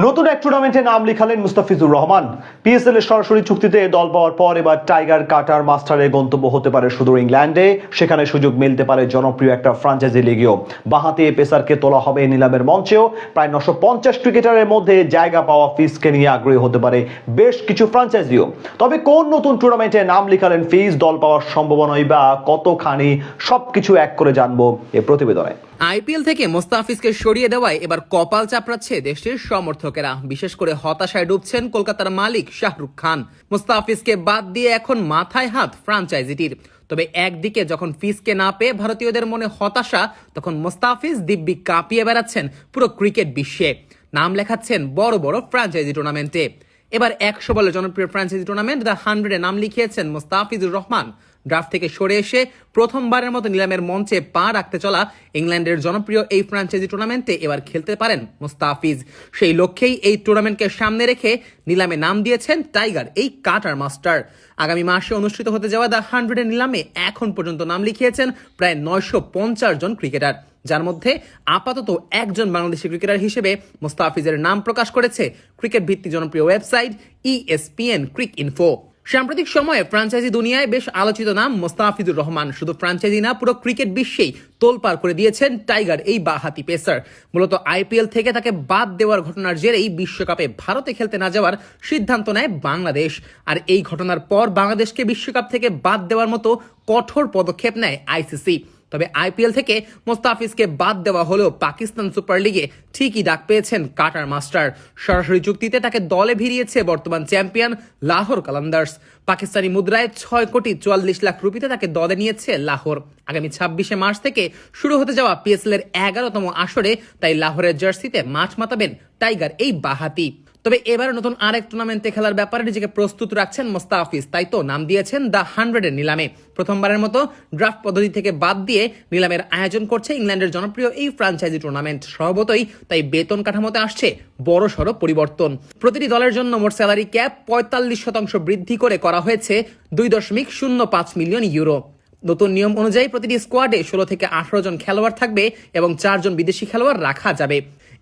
নতুন এক টুর্নামেন্টে নাম লিখালেন মুস্তাফিজুর রহমান। পিএসএল এর সরাসরি চুক্তিতে দল পাওয়ার পর এবার টাইগার কাটার মাস্টারের গন্তব্য হতে পারে সুদূর ইংল্যান্ডে। সেখানে সুযোগ মিলতে পারে জনপ্রিয় একটা ফ্র্যাঞ্চাইজি লিগেও। বাঁহাতি পেসারকে তোলা হবে নিলামের মঞ্চেও। প্রায় 950 ক্রিকেটারের মধ্যে জায়গা পাওয়া ফিজকে নিয়ে আগ্রহী হতে পারে বেশ কিছু ফ্র্যাঞ্চাইজিও। তবে কোন নতুন টুর্নামেন্টে নাম লিখালেন ফিজ, দল পাওয়ার সম্ভাবনাই বা কতখানি, সবকিছু এক করে জানবো এই প্রতিবেদনে। আইপিএল থেকে মোস্তাফিজকে সরিয়ে দেওয়ায় এবার কপাল চাপড়াচ্ছে দেশটির সমর্থকেরা। বিশেষ করে হতাশায় ডুবছেন কলকাতার মালিক শাহরুখ খান। মোস্তাফিজকে বাদ দিয়ে এখন মাথায় হাত ফ্র্যাঞ্চাইজিটির। তবে একদিকে যখন ফিজকে না পেয়ে ভারতীয়দের মনে হতাশা, তখন মোস্তাফিজ দিব্যি কাঁপিয়ে বেড়াচ্ছেন পুরো ক্রিকেট বিশ্বে। নাম লেখাচ্ছেন বড় বড় ফ্র্যাঞ্চাইজি টুর্নামেন্টে। এবার 100 বলে জনপ্রিয় ফ্র্যাঞ্চাইজি টুর্নামেন্ট দ্য 100-এ নাম লিখিয়েছেন মোস্তাফিজুর রহমান। ড্রাফট থেকে সরে এসে প্রথমবারের মতো নিলামের মঞ্চে পা রাখতে চলা ইংল্যান্ডের জনপ্রিয় এই ফ্র্যাঞ্চাইজি টুর্নামেন্টে এবার খেলতে পারেন মোস্তাফিজ। সেই লক্ষ্যেই এই টুর্নামেন্টকে সামনে রেখে নিলামে নাম দিয়েছেন টাইগার এই কাটার মাস্টার। আগামী মাসে অনুষ্ঠিত হতে যাওয়া দ্য 100-এর নিলামে এখন পর্যন্ত নাম লিখিয়েছেন প্রায় 950 জন ক্রিকেটার, যার মধ্যে আপাতত একজন বাংলাদেশি ক্রিকেটার হিসেবে মোস্তাফিজের নাম প্রকাশ করেছে ক্রিকেট ভিত্তিক জনপ্রিয় ওয়েবসাইট ESPN ক্রিক ইনফো। সাম্প্রতিক সময়ে ফ্র্যাঞ্চাইজি দুনিয়ায় বেশ আলোচিত নাম মোস্তাফিজুর রহমান। শুধু ফ্র্যাঞ্চাইজি না, পুরো ক্রিকেট বিশ্বেই তোলপাড় করে দিয়েছেন টাইগার এই বাঁহাতি পেসার। মূলত আইপিএল থেকে তাকে বাদ দেওয়ার ঘটনার জেরেই বিশ্বকাপে ভারতে খেলতে না যাওয়ার সিদ্ধান্ত নেয় বাংলাদেশ। আর এই ঘটনার পর বাংলাদেশকে বিশ্বকাপ থেকে বাদ দেওয়ার মতো কঠোর পদক্ষেপ নেয় আইসিসি। তবে আইপিএল থেকে মোস্তাফিজকে বাদ দেওয়া হলেও পাকিস্তান সুপার লিগে ঠিকই ডাক পেয়েছেন কাটার মাস্টার। সরাসরি চুক্তিতে তাকে দলে ভিড়িয়েছে বর্তমান চ্যাম্পিয়ন লাহোর কালান্দার্স। পাকিস্তানি মুদ্রায় 6,44,00,000 রুপিতে তাকে দলে নিয়েছে লাহোর। আগামী 26শে মার্চ থেকে শুরু হতে যাওয়া পিএসএল এর 11তম আসরে তাই লাহোরের জার্সিতে মাঠ মাতাবেন টাইগার এই বাঁহাতি। তবে এবার নতুন আরেক টুর্নামেন্টে খেলার ব্যাপারে নিজেকে প্রস্তুত রাখছেন মোস্তাফিজ, তাই তো নাম দিয়েছেন দ্য 100-এর নিলামে। প্রথমবারের মতো ড্রাফট পদ্ধতি থেকে বাদ দিয়ে নিলামের আয়োজন করছে ইংল্যান্ডের জনপ্রিয় এই ফ্র্যাঞ্চাইজি টুর্নামেন্ট। স্বভাবতই তাই বেতন কাঠামোতে আসছে বড়সড় পরিবর্তন। প্রতিটি দলের জন্য মোট স্যালারি ক্যাপ 45% বৃদ্ধি করে করা হয়েছে 2.05 মিলিয়ন ইউরো। নতুন নিয়ম অনুযায়ী প্রতিটি স্কোয়াডে 16 থেকে 18 জন খেলোয়াড় থাকবে এবং 4 জন বিদেশি খেলোয়াড় রাখা যাবে।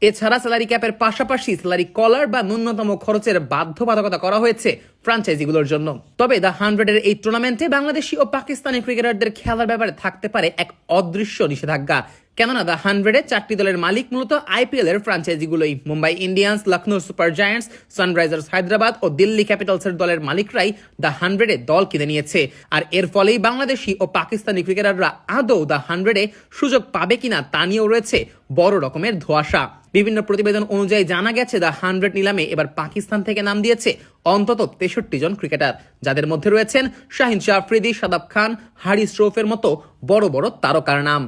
এছাড়া স্যালারি ক্যাপের পাশাপাশি স্যালারি কলার বা ন্যূনতম খরচের বাধ্যবাধকতা করা হয়েছে ফ্র্যাঞ্চাইজিগুলোর জন্য। তবে দ্য 100-এর এই টুর্নামেন্টে বাংলাদেশি ও পাকিস্তানি ক্রিকেটারদের খেলার ব্যাপারে থাকতে পারে এক অদৃশ্য নিষেধাজ্ঞা। কেননা দ্য 100-এ 4টি দলের মালিক মূলত আইপিএল এর ফ্র্যাঞ্চাইজিগুলোই। Mumbai Indians, Lucknow super giants, Sunrisers Hyderabad ও দিল্লি ক্যাপিটালসের দলের মালিকরাই দ্য 100-এ দল কিনে নিয়েছে। আর এর ফলেই বাংলাদেশি ও পাকিস্তানি ক্রিকেটাররা আদৌ দ্য 100-এ সুযোগ পাবে কিনা তা নিয়েও রয়েছে বড় রকমের ধোঁয়াশা। বিভিন্ন প্রতিবেদন অনুযায়ী জানা গেছে দ্য 100 নিলামে এবার পাকিস্তান থেকে নাম দিয়েছে অন্তত 63 জন ক্রিকেটার, যাদের মধ্যে রয়েছেন শাহিন শাহ আফ্রিদি, শাদাব খান, হারিস রৌফের মতো বড় বড় তারকার নাম।